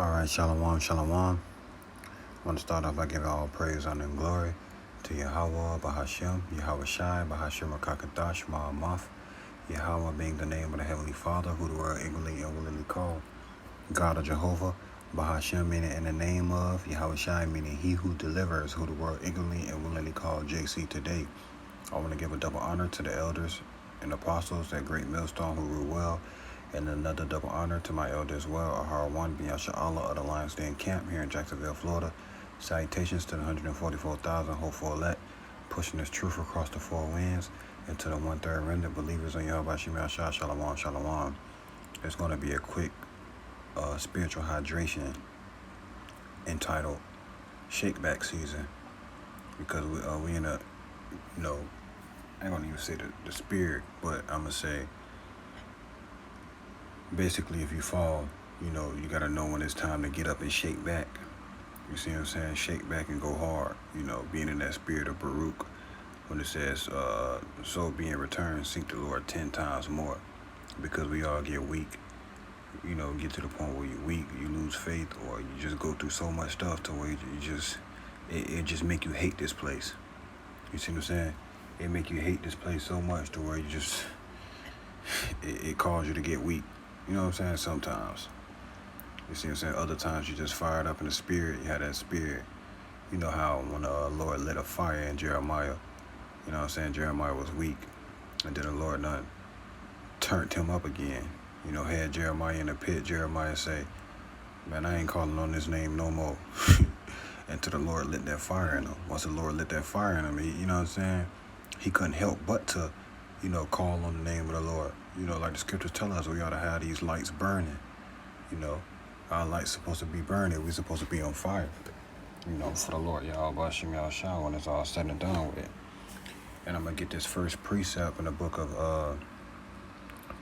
Alright, shalom, shalom. I want to start off by giving all praise, honor, and glory to Yahweh, Bahashem, Yahweh Shai, Bahashem, Rakakadash, Ma'amath, Yahweh being the name of the Heavenly Father, who the world ignorantly and willingly called God of Jehovah, Bahashem meaning in the name of, Yahweh Shai meaning he who delivers, who the world ignorantly and willingly called JC today. I want to give a double honor to the elders and apostles, that great millstone who rule well, and another double honor to my elder as well, Ahar One Biyasha Allah of the Lions Den Camp here in Jacksonville, Florida. Salutations to the 144,000 hopeful elect, pushing this truth across the four winds, and to the one-third remnant believers on Yahweh Shemel Shah, Shalom, Shalom. It's going to be a quick spiritual hydration entitled Shake Back Season, because we in a, I ain't going to even say the spirit, but I'm going to say, basically, if you fall, you got to know when it's time to get up and shake back. You see what I'm saying? Shake back and go hard. Being in that spirit of Baruch, when it says, so be in return, seek the Lord 10 times more. Because we all get weak. Get to the point where you're weak, you lose faith, or you just go through so much stuff to where it just make you hate this place. You see what I'm saying? It make you hate this place so much to where you just, it causes you to get weak. You know what I'm saying? Sometimes. You see what I'm saying? Other times you just fired up in the spirit. You had that spirit. You know how when the Lord lit a fire in Jeremiah, you know what I'm saying? Jeremiah was weak. And then the Lord turned him up again. Had Jeremiah in the pit. Jeremiah say, man, I ain't calling on this name no more. Until the Lord lit that fire in him. Once the Lord lit that fire in him, you know what I'm saying? He couldn't help but to, call on the name of the Lord. Like the scriptures tell us, we ought to have these lights burning. Our lights supposed to be burning. We're supposed to be on fire. For the Lord, Yahweh Shem Yahshua, when it's all said and done with it. And I'm going to get this first precept in the book of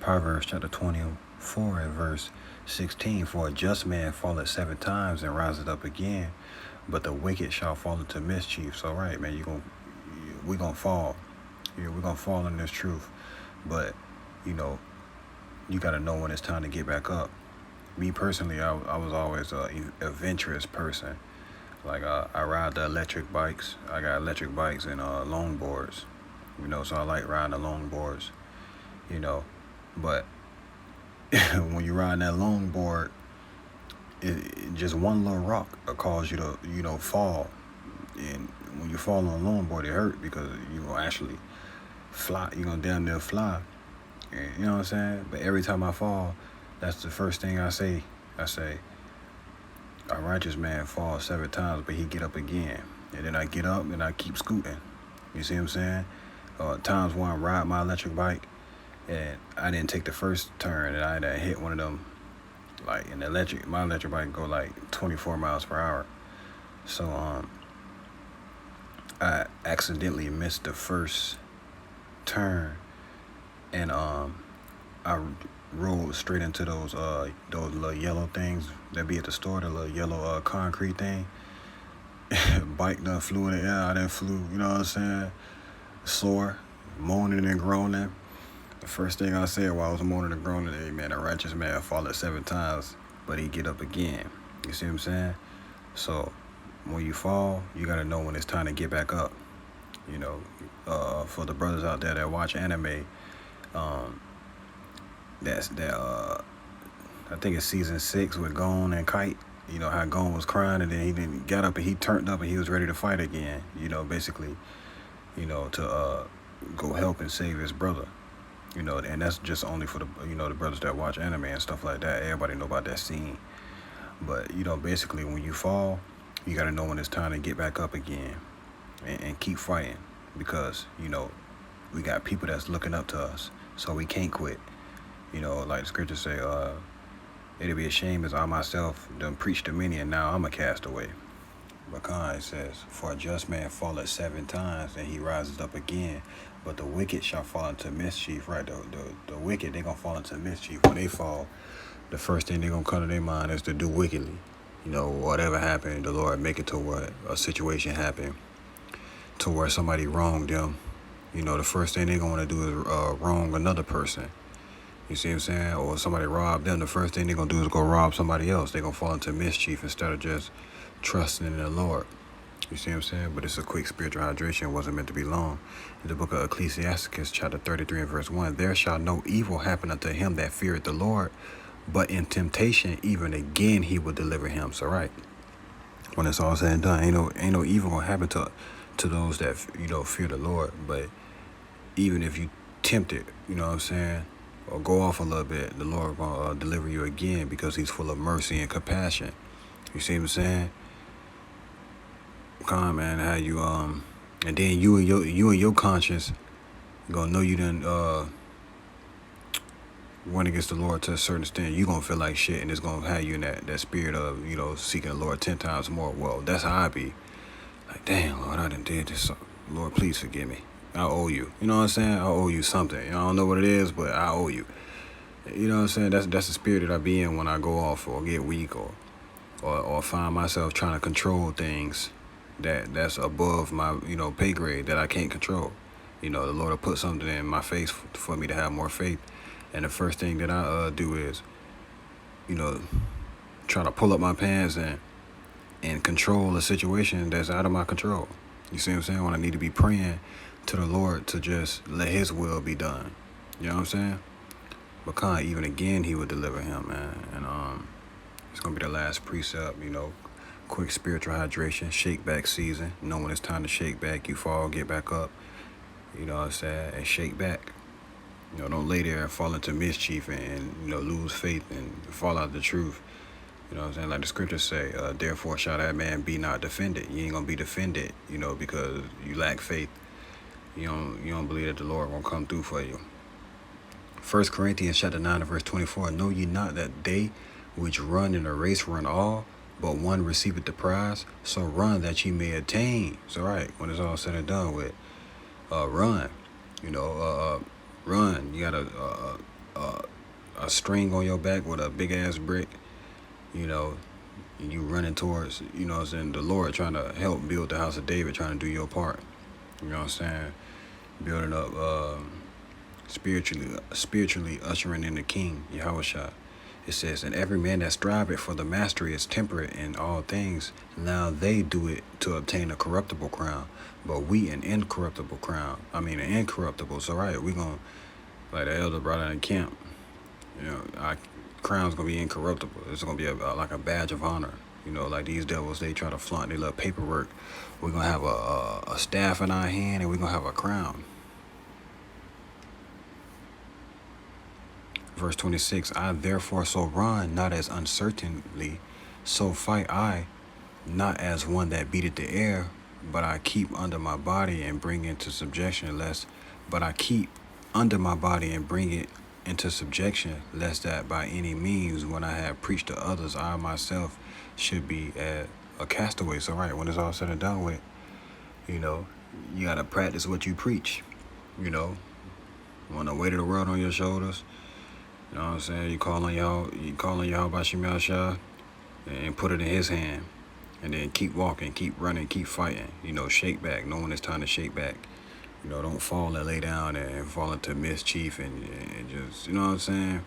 Proverbs chapter 24 and verse 16. For a just man falleth 7 times and riseth up again, but the wicked shall fall into mischief. So, right, man, we're going to fall. We're going to fall in this truth. But, you got to know when it's time to get back up. Me personally, I was always an adventurous person. Like, I ride the electric bikes. I got electric bikes and longboards. So I like riding the longboards. But when you ride that longboard, it just one little rock will cause you to, fall. And when you fall on a longboard, it hurt because you're going to actually fly. You're going to damn near fly. And, you know what I'm saying? But every time I fall, that's the first thing I say. I say, a righteous man falls 7 times, but he get up again. And then I get up and I keep scooting. You see what I'm saying? Times when I ride my electric bike, and I didn't take the first turn, and I hit one of them, like my electric bike go like 24 miles per hour. So I accidentally missed the first turn, and I rolled straight into those little yellow things that be at the store, the little yellow concrete thing. Bike done flew in the air. I done flew, you know what I'm saying? Sore, moaning and groaning. The first thing I said while I was moaning and groaning, hey man, a righteous man falleth 7 times, but he get up again. You see what I'm saying? So when you fall, you gotta know when it's time to get back up. For the brothers out there that watch anime, I think it's season 6 with Gon and Kite. How Gon was crying and then he didn't get up and he turned up and he was ready to fight again. Basically, to go help and save his brother. And that's just only for the the brothers that watch anime and stuff like that. Everybody know about that scene. But basically when you fall, you gotta know when it's time to get back up again and keep fighting, because we got people that's looking up to us, so we can't quit. Like the scriptures say, it'll be a shame as I myself done preached to many, and now I'm a castaway. But it says, for a just man falleth 7 times, and he rises up again, but the wicked shall fall into mischief. Right, the wicked, they gonna fall into mischief. When they fall, the first thing they gonna come to their mind is to do wickedly. Whatever happened, the Lord make it to where a situation happened to where somebody wronged them. The first thing they gonna want to do is wrong another person. You see what I'm saying? Or somebody rob them, the first thing they're going to do is go rob somebody else. They're going to fall into mischief instead of just trusting in the Lord. You see what I'm saying? But it's a quick spiritual hydration. It wasn't meant to be long. In the book of Ecclesiasticus, chapter 33 and verse 1, there shall no evil happen unto him that feareth the Lord, but in temptation, even again, he will deliver him. So, right, when it's all said and done, ain't no evil gonna happen to those that, fear the Lord. But even if you tempt it, you know what I'm saying, or go off a little bit, the Lord gonna deliver you again, because he's full of mercy and compassion. You see what I'm saying? Come on, man, how you and then you and your conscience gonna know you done went against the Lord to a certain extent. You gonna feel like shit, and it's gonna have you in that spirit of seeking the Lord 10 times more. Well, that's how I be. Like, damn, Lord, I done did this. Lord, please forgive me. I owe you. You know what I'm saying? I owe you something. I don't know what it is, but I owe you. You know what I'm saying? That's the spirit that I be in when I go off or get weak or find myself trying to control things that's above my pay grade that I can't control. The Lord will put something in my face for me to have more faith, and the first thing that I do is try to pull up my pants and control a situation that's out of my control. You see what I'm saying? When I need to be praying to the Lord to just let his will be done. You know what I'm saying? But even again, he would deliver him, man. And it's gonna be the last precept, quick spiritual hydration, shake back season. Know when it's time to shake back, you fall, get back up. You know what I'm saying? And shake back. Don't lay there and fall into mischief and lose faith and fall out of the truth. You know what I'm saying? Like the scriptures say, therefore shall that man be not defended. You ain't gonna be defended, because you lack faith. You don't believe that the Lord won't come through for you. 1 Corinthians chapter 9 and verse 24, know ye not that they which run in a race run all, but one receiveth the prize? So run that ye may attain. So right, when it's all said and done with, run. Run. You got a string on your back with a big ass brick. You running towards, the Lord trying to help build the house of David, trying to do your part. You know what I'm saying? Building up spiritually ushering in the King, Yahushua. It says, and every man that striveth for the mastery is temperate in all things. Now they do it to obtain a corruptible crown, but we an incorruptible crown. An incorruptible. So right, we gonna, like the elder brought in camp, our crown's gonna be incorruptible. It's gonna be like a badge of honor. Like these devils, they try to flaunt their little paperwork. We're gonna have a staff in our hand, and we're gonna have a crown. Verse 26, I therefore so run, not as uncertainly, so fight I, not as one that beateth the air, but I keep under my body and bring into subjection, lest that by any means, when I have preached to others, I myself should be a castaway. So right, when it's all said and done with, you gotta practice what you preach. When the weight of the world on your shoulders, you know what I'm saying? You call on Yahweh Shema Shah and put it in his hand. And then keep walking, keep running, keep fighting. Shake back. Know when it's time to shake back. Don't fall and lay down and fall into mischief and just, you know what I'm saying?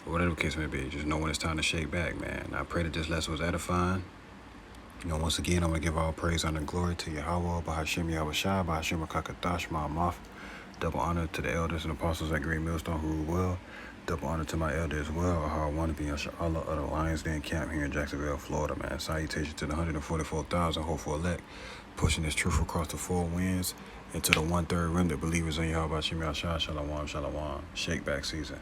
Whatever the case may be, just know when it's time to shake back, man. I pray that this lesson was edifying. Once again, I'm going to give all praise, honor, and glory to Yahweh, Bahashim Yahweh Shah, Bahashim Kakadash, Ma'amaf. Double honor to the elders and apostles at Great Millstone who rule well. Double honor to my elder as well, Ahar Wannabe Inshallah of the Lions Den camp here in Jacksonville, Florida, man. Salutations to the 144,000 hopeful elect, pushing this truth across the four winds and to the 1/3 remnant believers in Yahweh Shema Shah, Shalom, Shalom, shake back season.